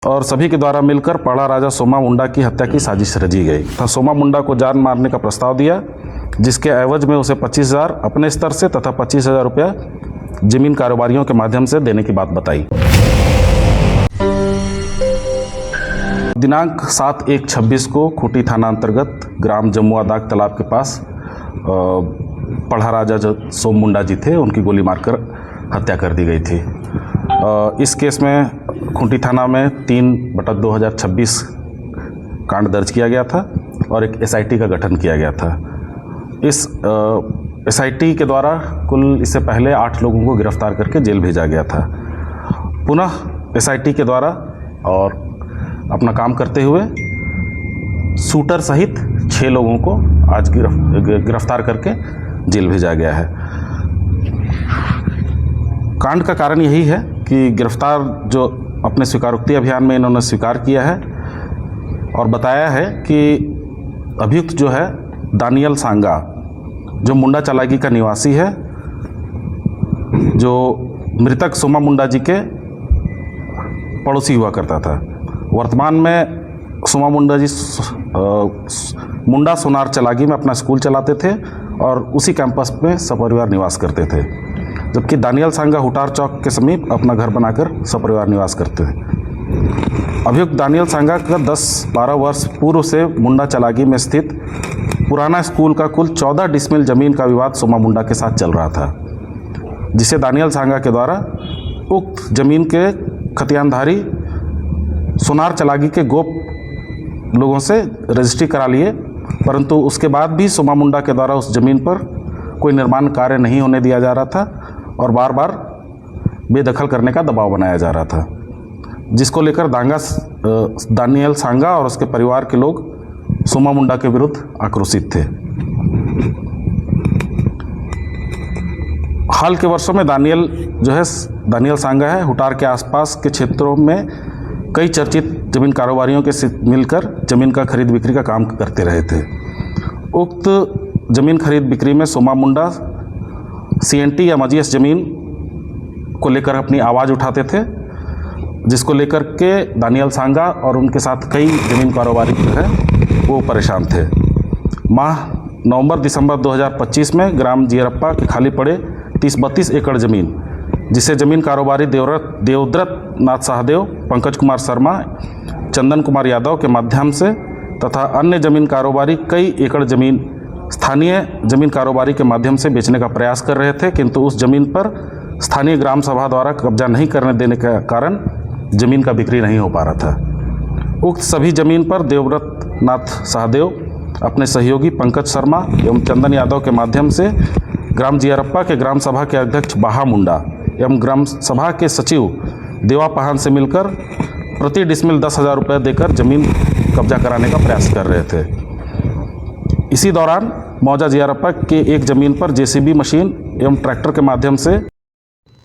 और सभी के द्वारा मिलकर पाड़ा राजा सोमा मुंडा की हत्या की साजिश रची गई तथा सोमा मुंडा को जान मारने का प्रस्ताव दिया, जिसके एवज में उसे 25,000 अपने स्तर से तथा 25,000 रुपया जमीन कारोबारियों के माध्यम से देने की बात बताई। दिनांक 7/1/26 को खूंटी थाना अंतर्गत ग्राम जमुआ दाग तालाब के पास पढ़ा राजा जो सोम मुंडा जी थे, उनकी गोली मारकर हत्या कर दी गई थी। इस केस में खूंटी थाना में 3/2026 कांड दर्ज किया गया था और एक एसआईटी का गठन किया गया था। इस एसआईटी के द्वारा कुल इससे पहले 8 लोगों को गिरफ्तार करके जेल भेजा गया था। पुनः एसआईटी के द्वारा और अपना काम करते हुए शूटर सहित 6 लोगों को आज गिरफ्तार करके जेल भेजा गया है। कांड का कारण यही है कि गिरफ्तार जो अपने स्वीकारोक्ति अभियान में इन्होंने स्वीकार किया है और बताया है कि अभियुक्त जो है दानियल सांगा, जो मुंडा चलागी का निवासी है, जो मृतक सोमा मुंडा जी के पड़ोसी हुआ करता था। वर्तमान में सोमा मुंडा जी मुंडा सोनार चलागी में अपना स्कूल चलाते थे और उसी कैंपस में सपरिवार निवास करते थे, जबकि दानियल सांगा हुटार चौक के समीप अपना घर बनाकर सपरिवार निवास करते थे। अभियुक्त दानियल सांगा का 10-12 वर्ष पूर्व से मुंडा चलागी में स्थित पुराना स्कूल का कुल 14 डिसमिल जमीन का विवाद सोमा मुंडा के साथ चल रहा था, जिसे दानियल सांगा के द्वारा उक्त जमीन के खतियानधारी सोनार चलागी के गोप लोगों से रजिस्ट्री करा लिए, परंतु उसके बाद भी सोमा मुंडा के द्वारा उस जमीन पर कोई निर्माण कार्य नहीं होने दिया जा रहा था और बार बार बेदखल करने का दबाव बनाया जा रहा था, जिसको लेकर दानियल सांगा और उसके परिवार के लोग सोमा मुंडा के विरुद्ध आक्रोशित थे। हाल के वर्षों में दानियल सांगा है हुटार के आसपास के क्षेत्रों में कई चर्चित जमीन कारोबारियों के साथ मिलकर जमीन का खरीद बिक्री का काम करते रहे थे। उक्त जमीन खरीद बिक्री में सोमा मुंडा सीएनटी या मजीएस जमीन को लेकर अपनी आवाज़ उठाते थे, जिसको लेकर के दानियल सांगा और उनके साथ कई जमीन कारोबारी जो है वो परेशान थे। माह नवंबर-दिसंबर 2025 में ग्राम जियरप्पा के खाली पड़े 30-32 एकड़ जमीन, जिसे जमीन कारोबारी देवव्रत नाथ सहदेव, पंकज कुमार शर्मा, चंदन कुमार यादव के माध्यम से तथा अन्य जमीन कारोबारी कई एकड़ जमीन स्थानीय जमीन कारोबारी के माध्यम से बेचने का प्रयास कर रहे थे, किंतु उस जमीन पर स्थानीय ग्राम सभा द्वारा कब्जा नहीं करने देने के कारण जमीन का बिक्री नहीं हो पा रहा था। उक्त सभी जमीन पर देवव्रत नाथ सहदेव अपने सहयोगी पंकज शर्मा एवं चंदन यादव के माध्यम से ग्राम जियरप्पा के ग्राम सभा के अध्यक्ष बाहा मुंडा एवं ग्राम सभा के सचिव देवा पहान से मिलकर प्रति डिसमिल 10,000 रुपये देकर जमीन कब्जा कराने का प्रयास कर रहे थे। इसी दौरान मौजा जियरप्पा के एक जमीन पर जेसीबी मशीन एवं ट्रैक्टर के माध्यम से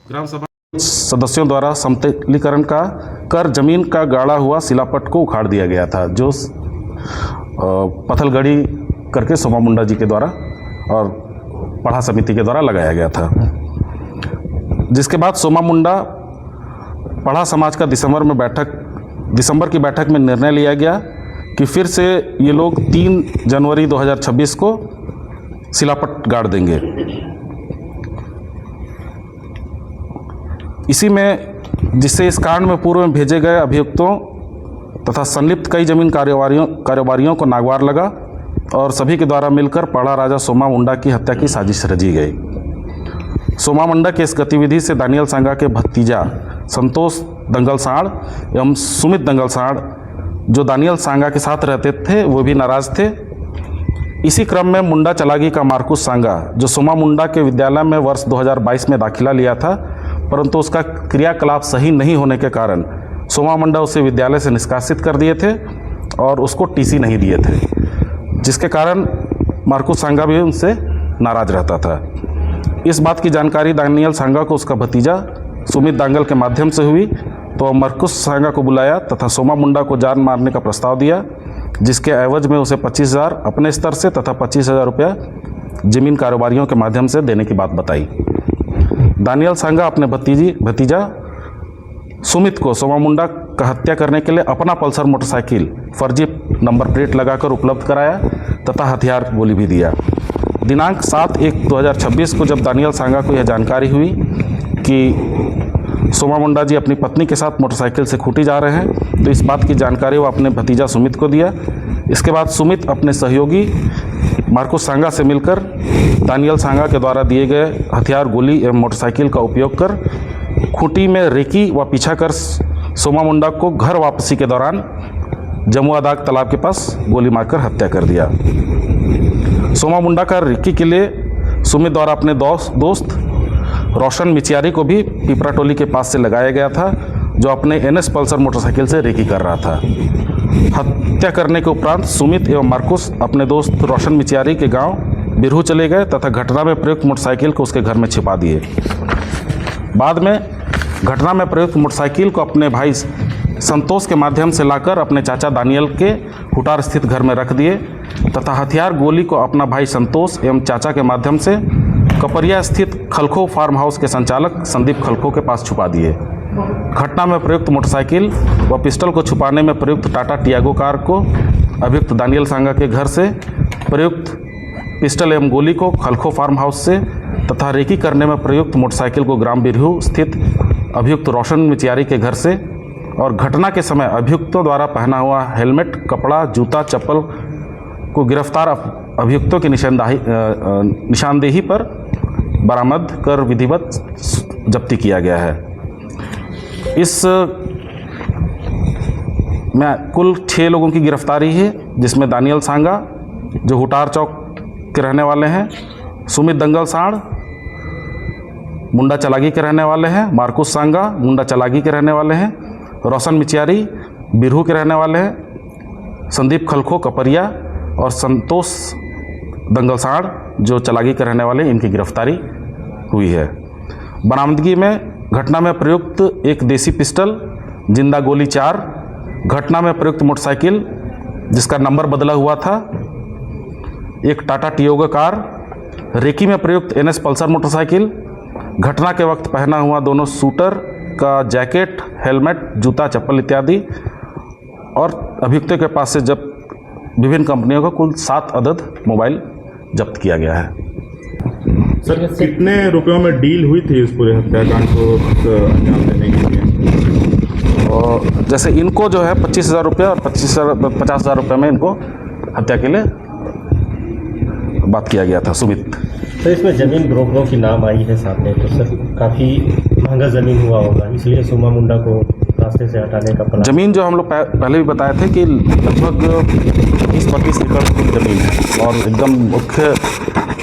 ग्राम सभा सदस्यों द्वारा समतलीकरण का कर जमीन का गाड़ा हुआ शिलापट को उखाड़ दिया गया था, जो पत्थलगड़ी करके सोमा मुंडा जी के द्वारा और पढ़ा समिति के द्वारा लगाया गया था। जिसके बाद सोमा मुंडा पढ़ा समाज का दिसंबर की बैठक में निर्णय लिया गया कि फिर से ये लोग 3 जनवरी 2026 को शिलापट गाड़ देंगे। इसी में जिससे इस कांड में पूर्व में भेजे गए अभियुक्तों तथा संलिप्त कई जमीन कारोबारियों को नागवार लगा और सभी के द्वारा मिलकर पाड़ा राजा सोमा मुंडा की हत्या की साजिश रची गई। सोमा मुंडा के इस गतिविधि से दानियल सांगा के भतीजा संतोष दंगलसाड़ एवं सुमित दंगलसाड़, जो दानियल सांगा के साथ रहते थे, वो भी नाराज थे। इसी क्रम में मुंडा चलागी का मार्कुस सांगा, जो सोमा मुंडा के विद्यालय में वर्ष 2022 में दाखिला लिया था, परंतु उसका क्रियाकलाप सही नहीं होने के कारण सोमा मुंडा उसे विद्यालय से निष्कासित कर दिए थे और उसको टीसी नहीं दिए थे, जिसके कारण मार्कुस सांगा भी उनसे नाराज रहता था। इस बात की जानकारी दानियल सांगा को उसका भतीजा सुमित दांगल के माध्यम से हुई, तो मार्कुस सांगा को बुलाया तथा सोमा मुंडा को जान मारने का प्रस्ताव दिया, जिसके एवज में उसे 25,000 अपने स्तर से तथा 25,000 रुपया जमीन कारोबारियों के माध्यम से देने की बात बताई। दानियल सांगा अपने भतीजा सुमित को सोमा मुंडा का हत्या करने के लिए अपना पल्सर मोटरसाइकिल फर्जी नंबर प्लेट लगाकर उपलब्ध कराया तथा हथियार गोली भी दिया। दिनांक 7/1/2026 को जब दानियल सांगा को यह जानकारी हुई कि सोमा मुंडा जी अपनी पत्नी के साथ मोटरसाइकिल से खूंटी जा रहे हैं, तो इस बात की जानकारी वो अपने भतीजा सुमित को दिया। इसके बाद सुमित अपने सहयोगी मार्कुस सांगा से मिलकर दानियल सांगा के द्वारा दिए गए हथियार गोली एवं मोटरसाइकिल का उपयोग कर खूंटी में रेकी व पीछा कर सोमा मुंडा को घर वापसी के दौरान जमुआ दाग तालाब के पास गोली मारकर हत्या कर दिया। सोमा मुंडा का रेकी के लिए सुमित द्वारा अपने दोस्त रोशन मिचियारी को भी पिपरा टोली के पास से लगाया गया था, जो अपने NS पल्सर मोटरसाइकिल से रेकी कर रहा था। हत्या करने के उपरांत सुमित एवं मार्कुस अपने दोस्त रोशन मिचियारी के गांव बिरहू चले गए तथा घटना में प्रयुक्त मोटरसाइकिल को उसके घर में छिपा दिए। बाद में घटना में प्रयुक्त मोटरसाइकिल को अपने भाई संतोष के माध्यम से लाकर अपने चाचा दानियल के हुटार स्थित घर में रख दिए तथा हथियार गोली को अपना भाई संतोष एवं चाचा के माध्यम से कपरिया स्थित खलखो फार्म हाउस के संचालक संदीप खलखो के पास छुपा दिए। घटना में प्रयुक्त मोटरसाइकिल व पिस्टल को छुपाने में प्रयुक्त टाटा टियागो कार को अभियुक्त दानियल सांगा के घर से, प्रयुक्त पिस्टल एवं गोली को खलखो फार्म हाउस से तथा रेकी करने में प्रयुक्त मोटरसाइकिल को ग्राम बिरहू स्थित अभियुक्त रोशन मिचियारी के घर से, और घटना के समय अभियुक्तों द्वारा पहना हुआ हेलमेट, कपड़ा, जूता, चप्पल को गिरफ्तार अभियुक्तों की निशानदेही पर बरामद कर विधिवत जब्ती किया गया है। इस में कुल 6 लोगों की गिरफ्तारी है, जिसमें दानियल सांगा जो हुटार चौक के रहने वाले हैं, सुमित दंगल साड़ मुंडा चलागी के रहने वाले हैं, मार्कुस सांगा मुंडा चलागी के रहने वाले हैं, रोशन मिचियारी बिरहू के रहने वाले हैं, संदीप खलखो कपरिया और संतोष दंगल साड़ जो चलागी के रहने वाले, इनकी गिरफ्तारी हुई है। बरामदगी में घटना में प्रयुक्त एक देसी पिस्टल, जिंदा गोली 4, घटना में प्रयुक्त मोटरसाइकिल जिसका नंबर बदला हुआ था, एक टाटा टियागो कार, रेकी में प्रयुक्त NS पल्सर मोटरसाइकिल, घटना के वक्त पहना हुआ दोनों शूटर का जैकेट, हेलमेट, जूता, चप्पल इत्यादि, और अभियुक्तों के पास से जब विभिन्न कंपनियों का कुल 7 अदद मोबाइल जब्त किया गया है। सर, कितने रुपयों में डील हुई थी इस पूरे हत्याकांड को अंजाम देने के लिए? और जैसे इनको जो है 25,000 रुपये और 50,000 रुपये में इनको हत्या के लिए बात किया गया था सुमित। सर, इसमें ज़मीन ब्रोकरों की नाम आई है सामने, तो सर काफ़ी महंगा ज़मीन हुआ होगा, इसलिए सोमा मुंडा को रास्ते से हटाने का प्लान। ज़मीन जो हम लोग पहले भी बताए थे कि लगभग 30-35 एकड़ की ज़मीन है और एकदम मुख्य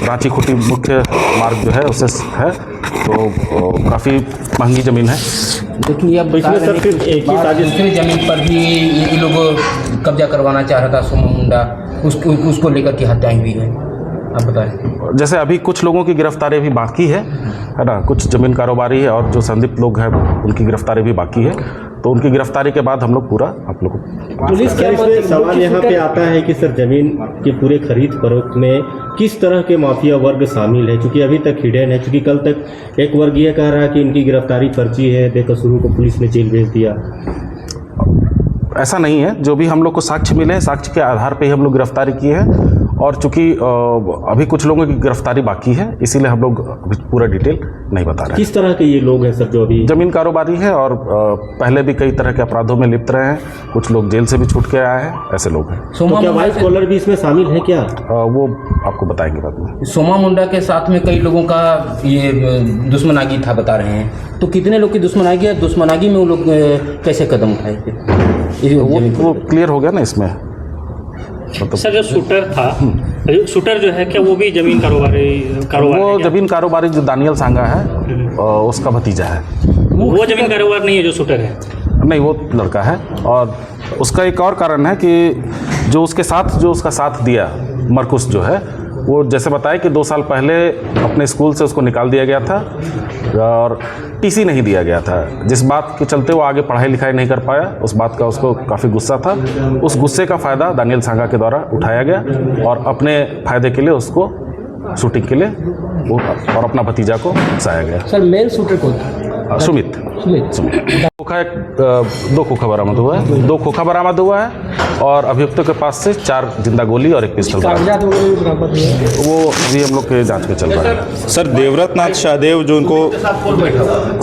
रांची खूंटी मुख्य मार्ग जो है उससे है, तो काफ़ी महंगी ज़मीन है। देखिए अब इसमें सर फिर एक ही साजिश दूसरी ज़मीन पर भी ये लोग कब्जा करवाना चाह रहा था सोमा मुंडा, उसको लेकर के हत्या हुई है। आप बताएं। जैसे अभी कुछ लोगों की गिरफ्तारी भी बाकी है ना, कुछ ज़मीन कारोबारी है और जो संदिग्ध लोग हैं उनकी गिरफ्तारी भी बाकी है, तो उनकी गिरफ्तारी के बाद हम लोग पूरा आप लोग पुलिस क्या सवाल यहाँ पे आता है कि सर ज़मीन के पूरे खरीद फरोख्त में किस तरह के माफिया वर्ग शामिल है, क्योंकि अभी तक हिडन है, क्योंकि कल तक एक वर्ग ये कह रहा है कि इनकी गिरफ्तारी फर्जी है, बेकसूरों को पुलिस ने जेल भेज दिया। ऐसा नहीं है, जो भी हम लोग को साक्ष्य मिले हैं साक्ष्य के आधार पे ही हम लोग गिरफ्तारी किए हैं, और चूंकि अभी कुछ लोगों की गिरफ्तारी बाकी है इसीलिए हम लोग अभी पूरा डिटेल नहीं बता रहे हैं। किस तरह के ये लोग हैं सर जो अभी? ज़मीन कारोबारी है और पहले भी कई तरह के अपराधों में लिप्त रहे हैं, कुछ लोग जेल से भी छूट के आए हैं, ऐसे लोग हैं। तो क्या वाइस कॉलर भी इसमें शामिल है क्या? वो आपको बताएंगे बाद में। सोमा मुंडा के साथ में कई लोगों का ये दुश्मनागी था बता रहे हैं, तो कितने लोग की दुश्मनागी है, दुश्मनागी में वो लोग कैसे कदम उठाए थे? वो क्लियर हो गया ना इसमें। सर, जो शूटर था, शूटर जो है क्या वो भी जमीन कारोबार वो जमीन कारोबारी जो दानियल सांगा है उसका भतीजा है। वो जमीन कारोबार नहीं है जो शूटर है? नहीं, वो लड़का है, और उसका एक और कारण है कि जो उसका साथ दिया मरकुस जो है, वो जैसे बताया कि 2 साल पहले अपने स्कूल से उसको निकाल दिया गया था और टीसी नहीं दिया गया था, जिस बात के चलते वो आगे पढ़ाई लिखाई नहीं कर पाया, उस बात का उसको काफ़ी गुस्सा था। उस गुस्से का फ़ायदा दानियल सांगा के द्वारा उठाया गया और अपने फ़ायदे के लिए उसको शूटिंग के लिए और अपना भतीजा को फंसाया गया। सर, मेन शूटर कौन था? सुमित खोखा दो खोखा बरामद हुआ है, 2 खोखा बरामद हुआ है और अभियुक्तों के पास से 4 जिंदा गोली और 1 पिस्टल बरामद। वो अभी हम लोग के जांच में चल रहा है। सर देवव्रत नाथ शाहदेव जो उनको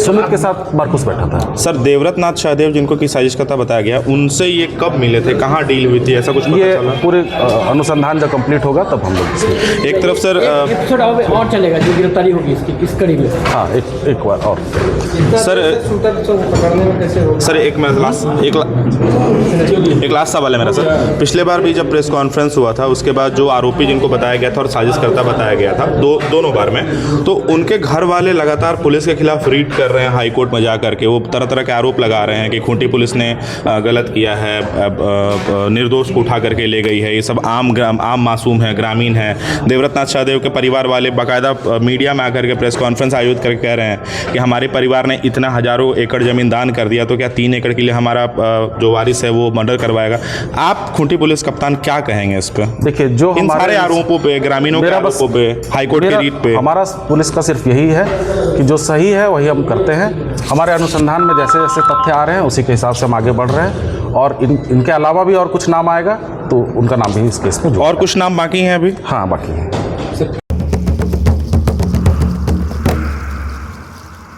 सुमित के साथ मार्कुस बैठा था। सर देवव्रत नाथ शाहदेव जिनको की साजिशकर्ता बताया गया, उनसे ये कब मिले थे, कहाँ डील हुई थी, ऐसा कुछ पता ये चला? पूरे अनुसंधान जब कंप्लीट होगा तब हम लोग इसको एक तरफ सर एपिसोड और चलेगा जो गिरफ्तारी होगी इसकी इस कड़ी में। हाँ एक बार और सर एक लास्ट सवाल है मेरा सर। पिछले बार भी जब प्रेस कॉन्फ्रेंस हुआ था उसके बाद जो आरोपी जिनको बताया गया था और साजिशकर्ता बताया गया था दोनों बार में, तो उनके घर वाले लगातार पुलिस के खिलाफ रीड कर रहे हैं हाई कोर्ट में जा करके। वो तरह तरह के आरोप लगा रहे हैं कि खूंटी पुलिस ने गलत किया है, निर्दोष को उठा करके ले गई है, ये सब आम मासूम है, ग्रामीण है। देवव्रत नाथ शाहदेव के परिवार वाले बाकायदा मीडिया में आकर के प्रेस कॉन्फ्रेंस आयोजित करके कह रहे हैं कि हमारे परिवार ने इतना हजारों एकड़ जमीन दान कर दिया, तो क्या 3 एकड़ के लिए हमारा जो वारिस है वो मर्डर करवाएगा। आप खूंटी पुलिस कप्तान क्या कहेंगे इस पे? देखिए, जो इन सारे आरोपों पे, ग्रामीणों के आरोपों पे, हाईकोर्ट के रीट पे, हमारा पुलिस का सिर्फ यही है कि जो सही है वही हम करते हैं। हमारे अनुसंधान में जैसे जैसे तथ्य आ रहे हैं उसी के हिसाब से हम आगे बढ़ रहे हैं और इनके अलावा भी और कुछ नाम आएगा तो उनका नाम भी इस केस में और कुछ नाम बाकी हैं अभी? हाँ, बाकी है।